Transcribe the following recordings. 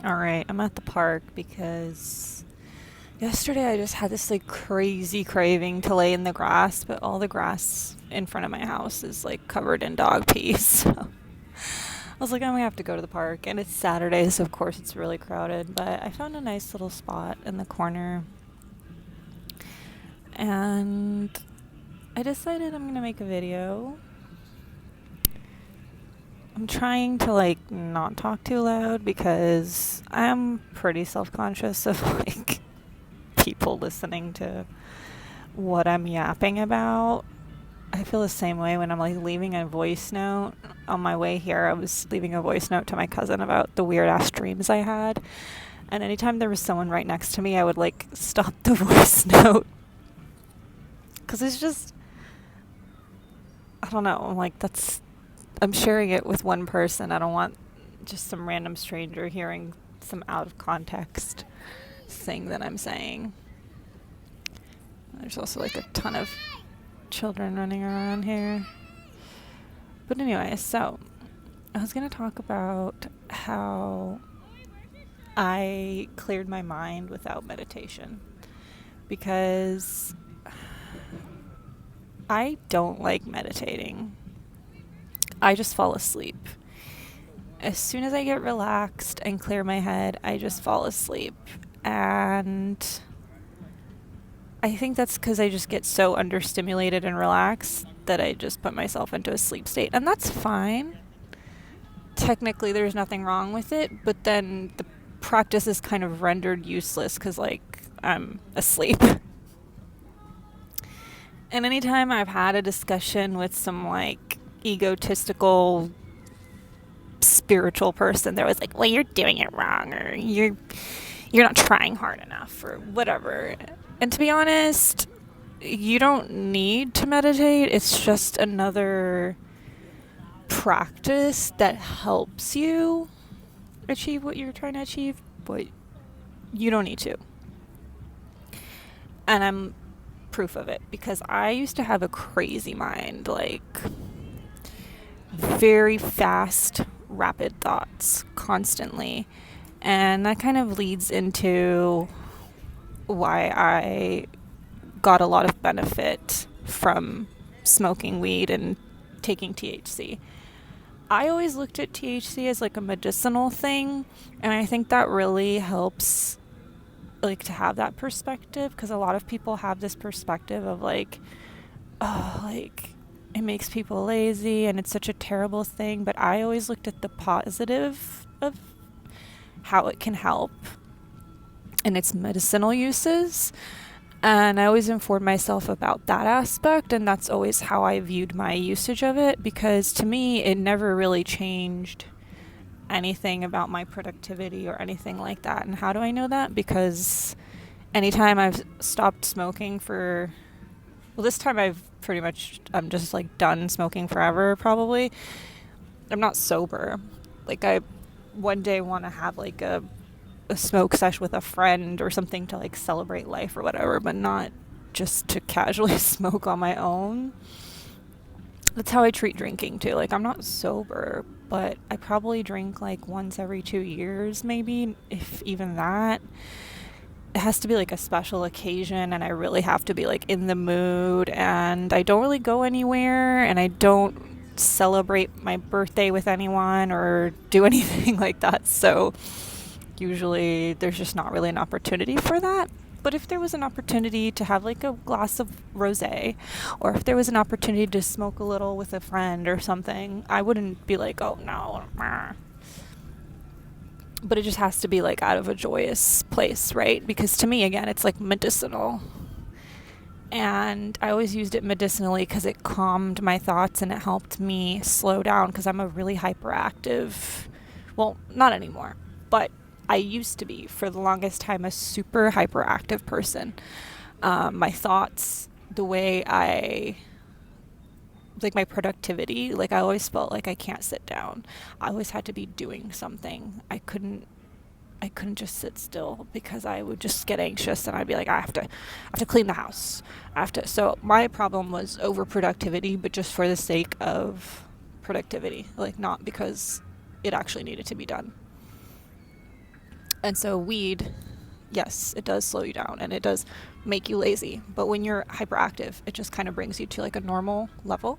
Alright, I'm at the park because yesterday I just had this like crazy craving to lay in the grass, but all the grass in front of my house is like covered in dog pee. So I was like, I'm gonna have to go to the park. And it's Saturday, so of course it's really crowded. But I found a nice little spot in the corner and I decided I'm gonna make a video. I'm trying to like not talk too loud because I'm pretty self-conscious of like people listening to what I'm yapping about. I feel the same way when I'm like leaving a voice note. On my way here, I was leaving a voice note to my cousin about the weird ass dreams I had. And anytime there was someone right next to me, I would like stop the voice note. Because it's just, I don't know, like I'm sharing it with one person. I don't want just some random stranger hearing some out of context thing that I'm saying. There's also like a ton of children running around here. But anyway, so I was going to talk about how I cleared my mind without meditation because I don't like meditating. I just fall asleep. As soon as I get relaxed and clear my head, I just fall asleep. And I think that's because I just get so understimulated and relaxed that I just put myself into a sleep state. And that's fine. Technically, there's nothing wrong with it, but then the practice is kind of rendered useless because, like, I'm asleep. And anytime I've had a discussion with some, like, egotistical spiritual person, they're always like, well, you're doing it wrong, or you're not trying hard enough, or whatever. And to be honest, you don't need to meditate. It's just another practice that helps you achieve what you're trying to achieve, but you don't need to. And I'm proof of it because I used to have a crazy mind, like very fast, rapid thoughts constantly. And that kind of leads into why I got a lot of benefit from smoking weed and taking THC. I always looked at THC as like a medicinal thing, and I think that really helps like to have that perspective because a lot of people have this perspective of like, oh, like it makes people lazy and it's such a terrible thing, but I always looked at the positive of how it can help and its medicinal uses. And I always informed myself about that aspect, and that's always how I viewed my usage of it because to me, it never really changed anything about my productivity or anything like that. And how do I know that? Because anytime I've stopped smoking for, well, this time I'm just like done smoking forever probably. I'm not sober. Like I one day want to have like a smoke sesh with a friend or something to like celebrate life or whatever, but not just to casually smoke on my own. That's how I treat drinking too. Like I'm not sober, but I probably drink like once every 2 years, maybe, if even that. It has to be like a special occasion and I really have to be like in the mood, and I don't really go anywhere, and I don't celebrate my birthday with anyone or do anything like that. So usually there's just not really an opportunity for that. But if there was an opportunity to have like a glass of rosé, or if there was an opportunity to smoke a little with a friend or something, I wouldn't be like, oh no. But it just has to be like out of a joyous place, right? Because to me, again, it's like medicinal. And I always used it medicinally because it calmed my thoughts and it helped me slow down because I'm a really hyperactive, well, not anymore, but I used to be for the longest time a super hyperactive person. My thoughts, the way like my productivity, like I always felt like I can't sit down. I always had to be doing something. I couldn't just sit still because I would just get anxious and I'd be like, I have to clean the house. So my problem was overproductivity, but just for the sake of productivity, like not because it actually needed to be done. And so weed, yes, it does slow you down and it does make you lazy. But when you're hyperactive, it just kind of brings you to like a normal level.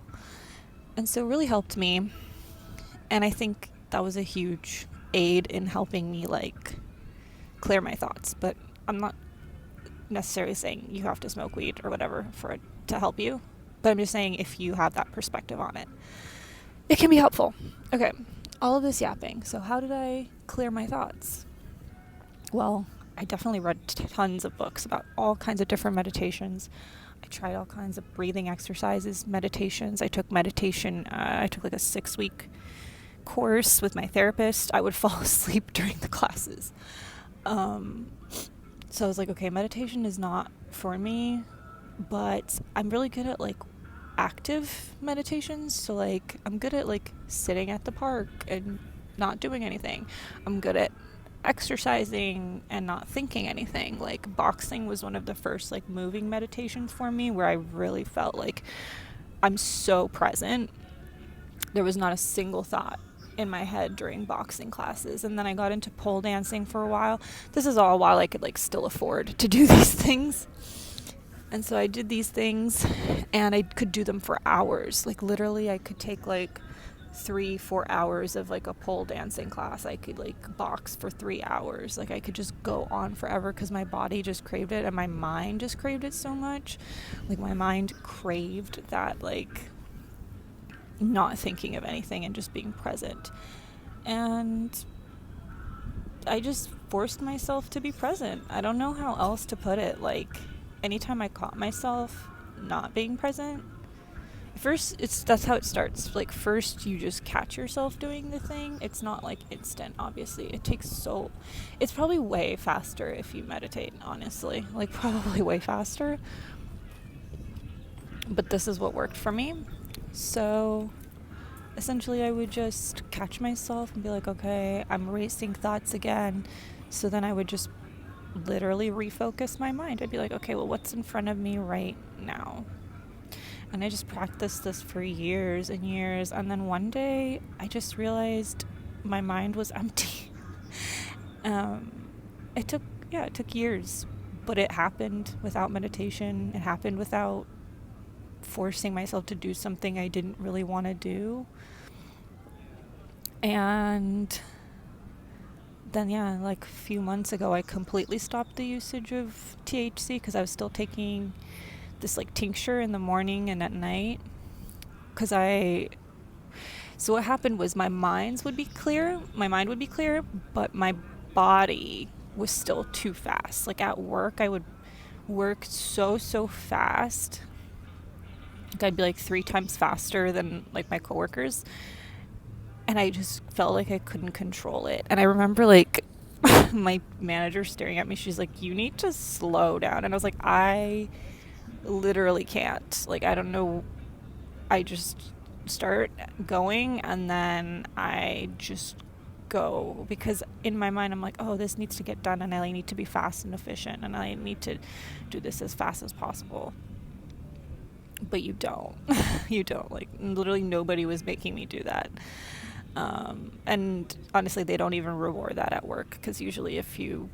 And so it really helped me. And I think that was a huge aid in helping me like clear my thoughts. But I'm not necessarily saying you have to smoke weed or whatever for it to help you. But I'm just saying if you have that perspective on it, it can be helpful. Okay, all of this yapping. So how did I clear my thoughts? Well, I definitely read tons of books about all kinds of different meditations. I tried all kinds of breathing exercises, meditations. I took meditation. I took like a 6-week course with my therapist. I would fall asleep during the classes. So I was like, okay, meditation is not for me, but I'm really good at like active meditations. So like I'm good at like sitting at the park and not doing anything. I'm good at exercising and not thinking anything. Like boxing was one of the first like moving meditations for me where I really felt like I'm so present. There was not a single thought in my head during boxing classes. And then I got into pole dancing for a while. This is all while I could like still afford to do these things. And so I did these things and I could do them for hours. Like literally I could take like 3-4 hours of like a pole dancing class. I could like box for 3 hours. Like I could just go on forever because my body just craved it and my mind just craved it so much. Like my mind craved that like not thinking of anything and just being present. And I just forced myself to be present. I don't know how else to put it. Like anytime I caught myself not being present, first that's how it starts. Like first you just catch yourself doing the thing. It's not like instant, obviously. It's probably way faster if you meditate, honestly. Like probably way faster. But this is what worked for me. So essentially I would just catch myself and be like, okay, I'm racing thoughts again. So then I would just literally refocus my mind. I'd be like, okay, well, what's in front of me right now? And I just practiced this for years and years. And then one day I just realized my mind was empty. It took years, but it happened without meditation. It happened without forcing myself to do something I didn't really want to do. And then like a few months ago I completely stopped the usage of THC because I was still taking this like tincture in the morning and at night. So what happened was my mind would be clear, but my body was still too fast. Like at work I would work so fast. Like I'd be like 3 times faster than like my coworkers. And I just felt like I couldn't control it. And I remember like my manager staring at me. She's like, you need to slow down. And I was like, I literally can't. Like, I don't know. I just start going and then I just go. Because in my mind, I'm like, oh, this needs to get done. And I need to be fast and efficient. And I need to do this as fast as possible. But you don't. You don't. Like, literally nobody was making me do that. And honestly, they don't even reward that at work because usually if you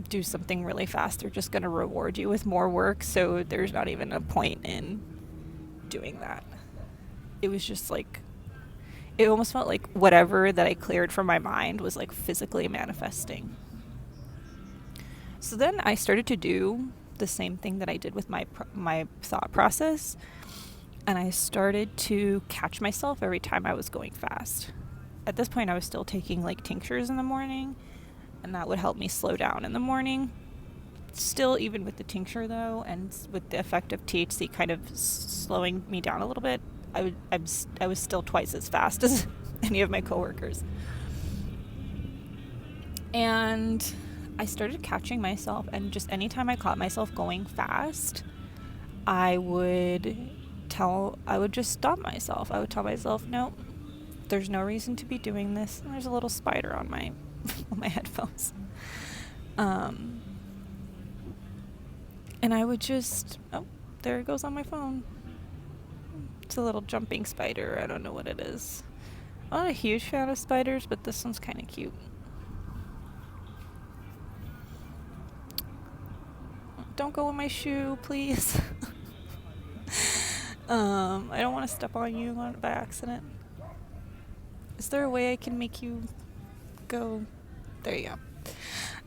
do something really fast, they're just going to reward you with more work. So there's not even a point in doing that. It was just like, it almost felt like whatever that I cleared from my mind was like physically manifesting. So then I started to do the same thing that I did with my thought process. And I started to catch myself every time I was going fast. At this point, I was still taking like tinctures in the morning, and that would help me slow down in the morning. Still, even with the tincture though, and with the effect of THC kind of slowing me down a little bit, I was still twice as fast as any of my coworkers. And I started catching myself, and just anytime I caught myself going fast, I would just stop myself. I would tell myself, no, there's no reason to be doing this. And there's a little spider on my on my headphones. And I would just, oh, there it goes on my phone. It's a little jumping spider. I don't know what it is. I'm not a huge fan of spiders, but this one's kind of cute. don't go in my shoe, please. I don't want to step on you by accident. Is there a way I can make you go? There you go.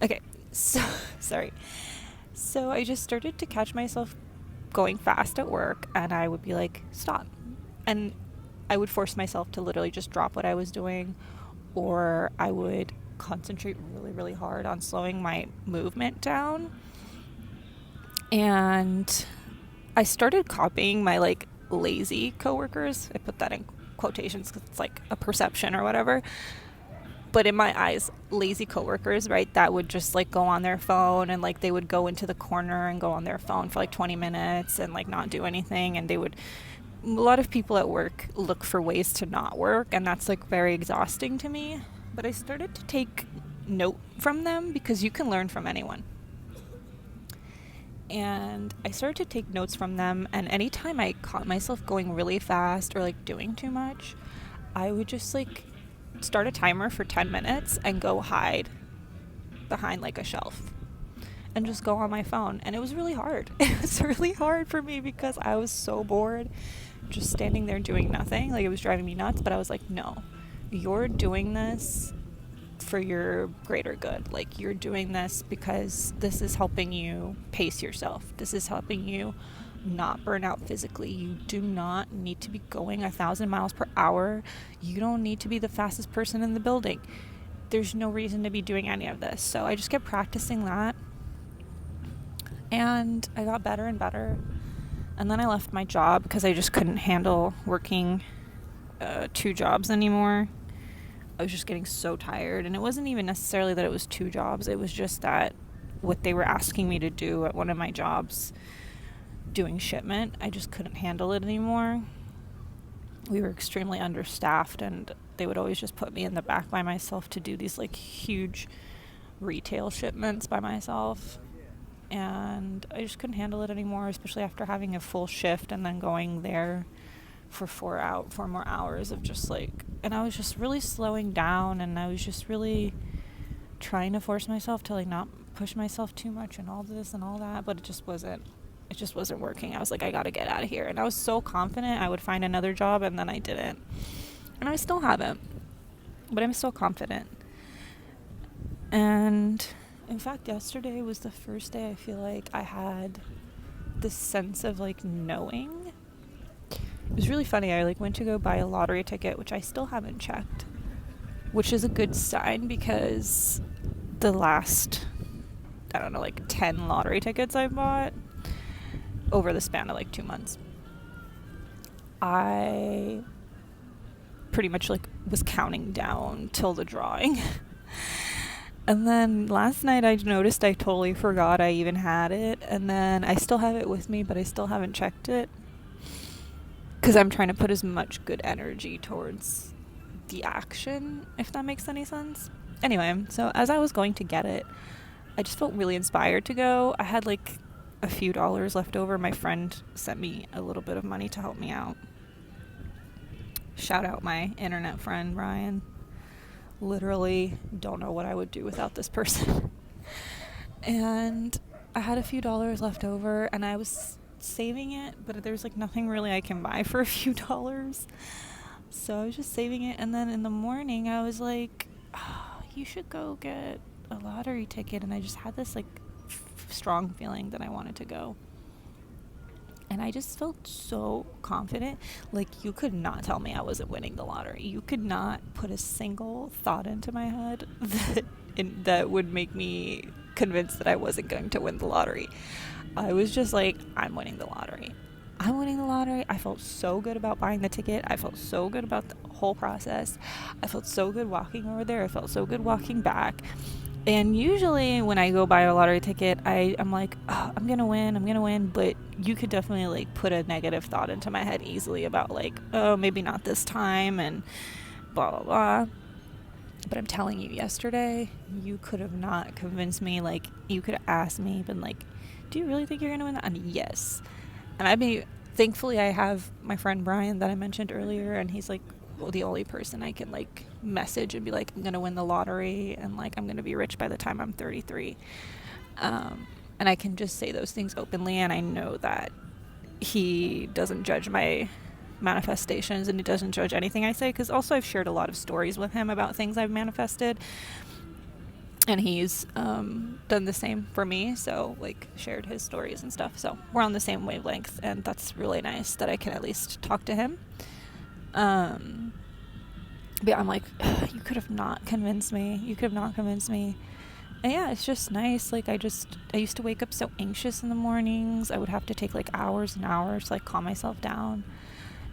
Okay, so, sorry. So I just started to catch myself going fast at work, and I would be like, stop. And I would force myself to literally just drop what I was doing, or I would concentrate really, really hard on slowing my movement down. And I started copying my like lazy coworkers. I put that in quotations because it's like a perception or whatever. But in my eyes, lazy coworkers, right, that would just like go on their phone, and like they would go into the corner and go on their phone for like 20 minutes and like not do anything. And a lot of people at work look for ways to not work, and that's like very exhausting to me. But I started to take note from them, because you can learn from anyone. And I started to take notes from them, and anytime I caught myself going really fast or like doing too much, I would just like start a timer for 10 minutes and go hide behind like a shelf and just go on my phone. And it was really hard. It was really hard for me because I was so bored just standing there doing nothing. Like, it was driving me nuts, but I was like, no, you're doing this for your greater good. Like, you're doing this because this is helping you pace yourself. This is helping you not burn out physically. You do not need to be going 1,000 miles per hour. You don't need to be the fastest person in the building. There's no reason to be doing any of this. So I just kept practicing that, and I got better and better. And then I left my job because I just couldn't handle working 2 jobs anymore. I was just getting so tired. And it wasn't even necessarily that it was 2 jobs. It was just that what they were asking me to do at one of my jobs, doing shipment, I just couldn't handle it anymore. We were extremely understaffed, and they would always just put me in the back by myself to do these like huge retail shipments by myself. And I just couldn't handle it anymore, especially after having a full shift and then going there for 4 more hours of just like, and I was just really slowing down, and I was just really trying to force myself to like not push myself too much and all this and all that, but it just wasn't working. I was like, I gotta get out of here. And I was so confident I would find another job, and then I didn't. And I still haven't, but I'm still confident. And in fact, yesterday was the first day I feel like I had this sense of like knowing. It was really funny. I like went to go buy a lottery ticket, which I still haven't checked, which is a good sign, because the last, I don't know, like 10 lottery tickets I bought over the span of like 2 months, I pretty much like was counting down till the drawing. And then last night I noticed I totally forgot I even had it, and then I still have it with me, but I still haven't checked it because I'm trying to put as much good energy towards the action, if that makes any sense. Anyway, so as I was going to get it, I just felt really inspired to go. I had like a few dollars left over. My friend sent me a little bit of money to help me out. Shout out my internet friend, Ryan. Literally don't know what I would do without this person. And I had a few dollars left over, and I was saving it, but there's like nothing really I can buy for a few dollars. So I was just saving it, and then in the morning I was like, oh, you should go get a lottery ticket. And I just had this like strong feeling that I wanted to go. And I just felt so confident. Like, you could not tell me I wasn't winning the lottery. You could not put a single thought into my head that would make me convinced that I wasn't going to win the lottery. I was just like, I'm winning the lottery. I'm winning the lottery. I felt so good about buying the ticket. I felt so good about the whole process. I felt so good walking over there. I felt so good walking back. And usually when I go buy a lottery ticket, I'm like, oh, I'm going to win. But you could definitely like put a negative thought into my head easily about like, oh, maybe not this time and blah, blah, blah. But I'm telling you, yesterday, you could have not convinced me. Like, you could have asked me, been like, do you really think you're going to win that? And yes. And thankfully I have my friend Brian that I mentioned earlier, and he's like, well, the only person I can like message and be like, I'm gonna win the lottery and like I'm gonna be rich by the time I'm 33. And I can just say those things openly, and I know that he doesn't judge my manifestations and he doesn't judge anything I say, because also I've shared a lot of stories with him about things I've manifested, and he's done the same for me, so like shared his stories and stuff, so we're on the same wavelength, and that's really nice that I can at least talk to him. But yeah, I'm like, you could have not convinced me. And yeah, it's just nice. Like, I used to wake up so anxious in the mornings. I would have to take like hours and hours to like calm myself down.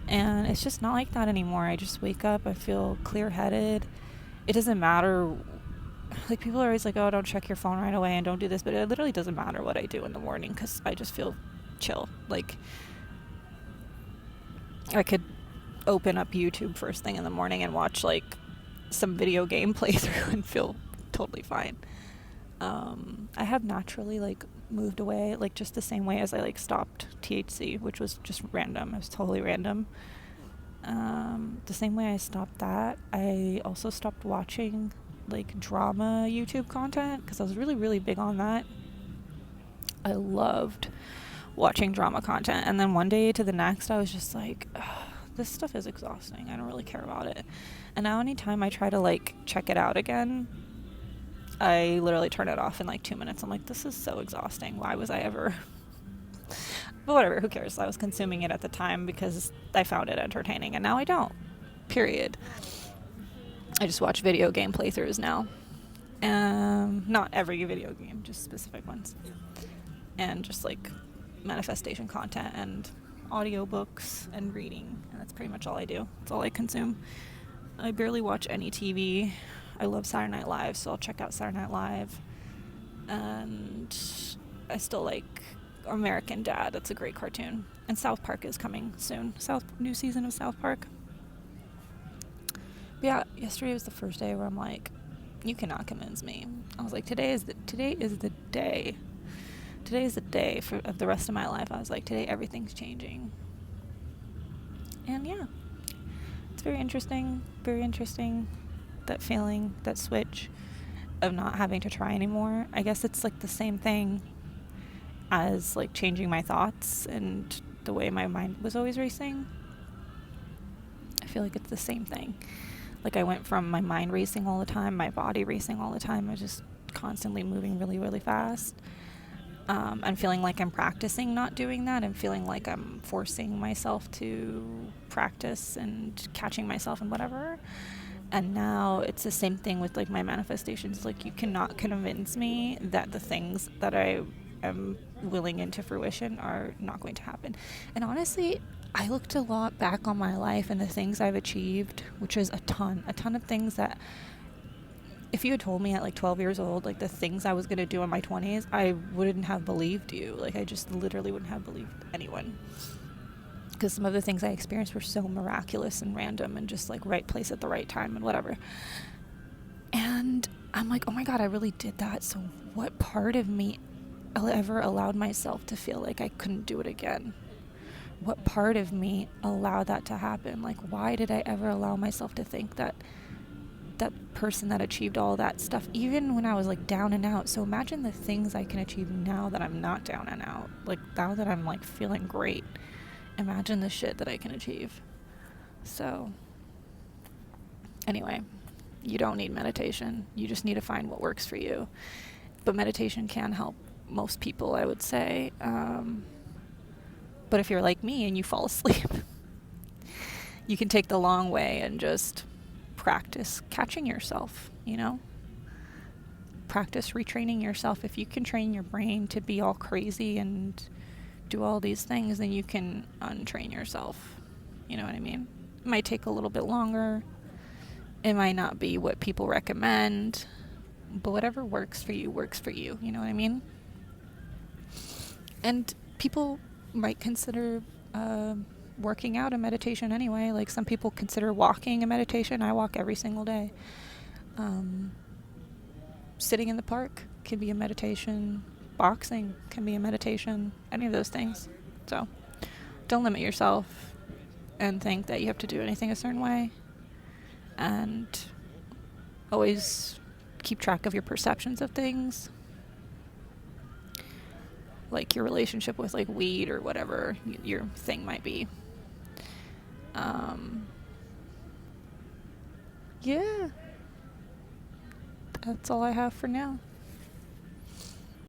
And it's just not like that anymore. I just wake up, I feel clear-headed. It doesn't matter. Like, people are always like, oh, don't check your phone right away and don't do this. But it literally doesn't matter what I do in the morning, because I just feel chill. Like, I could open up YouTube first thing in the morning and watch like some video game playthrough and feel totally fine. I have naturally like moved away, like just the same way as I like stopped THC, which was just random. It was totally random. The same way I stopped that, I also stopped watching like drama YouTube content, because I was really, really big on that. I loved watching drama content, and then one day to the next I was just like, this stuff is exhausting. I don't really care about it. And now anytime I try to like check it out again, I literally turn it off in like 2 minutes. I'm like, this is so exhausting. Why was I ever... But whatever, who cares? I was consuming it at the time because I found it entertaining, and now I don't. Period. I just watch video game playthroughs now. Not every video game, just specific ones. And just like manifestation content and audiobooks and reading, and that's pretty much all I do. That's all I consume. I barely watch any TV. I love Saturday Night Live, so I'll check out Saturday Night Live. And I still like American Dad. That's a great cartoon. And South Park is coming soon. New season of South Park. But yeah, yesterday was the first day where I'm like, you cannot convince me. I was like, today is the day. Today is the day of the rest of my life. I was like, today everything's changing. And yeah, it's very interesting, that feeling, that switch of not having to try anymore. I guess it's like the same thing as like changing my thoughts and the way my mind was always racing. I feel like it's the same thing. Like, I went from my mind racing all the time, my body racing all the time. I was just constantly moving really, really fast. And feeling like I'm practicing not doing that, and feeling like I'm forcing myself to practice and catching myself and whatever. And now it's the same thing with like my manifestations. Like, you cannot convince me that the things that I am willing into fruition are not going to happen. And honestly, I looked a lot back on my life and the things I've achieved, which is a ton of things that, if you had told me at like 12 years old, like the things I was going to do in my 20s, I wouldn't have believed you. Like, I just literally wouldn't have believed anyone. Because some of the things I experienced were so miraculous and random and just like right place at the right time and whatever. And I'm like, oh my God, I really did that. So what part of me ever allowed myself to feel like I couldn't do it again? What part of me allowed that to happen? Like, why did I ever allow myself to think that person that achieved all that stuff, even when I was like down and out? So imagine the things I can achieve now that I'm not down and out. Like, now that I'm like feeling great, imagine the shit that I can achieve. So anyway, you don't need meditation. You just need to find what works for you. But meditation can help most people, I would say. But if you're like me and you fall asleep, you can take the long way and just practice catching yourself, practice retraining yourself. If you can train your brain to be all crazy and do all these things, then you can untrain yourself. You know what I mean? It might take a little bit longer. It might not be what people recommend, but whatever works for you works for you. You know what I mean? And people might consider working out a meditation anyway. Like, some people consider walking a meditation. I walk every single day. Sitting in the park can be a meditation. Boxing can be a meditation. Any of those things. So don't limit yourself and think that you have to do anything a certain way. And always keep track of your perceptions of things. like your relationship with like weed or whatever your thing might be. Yeah, that's all I have for now.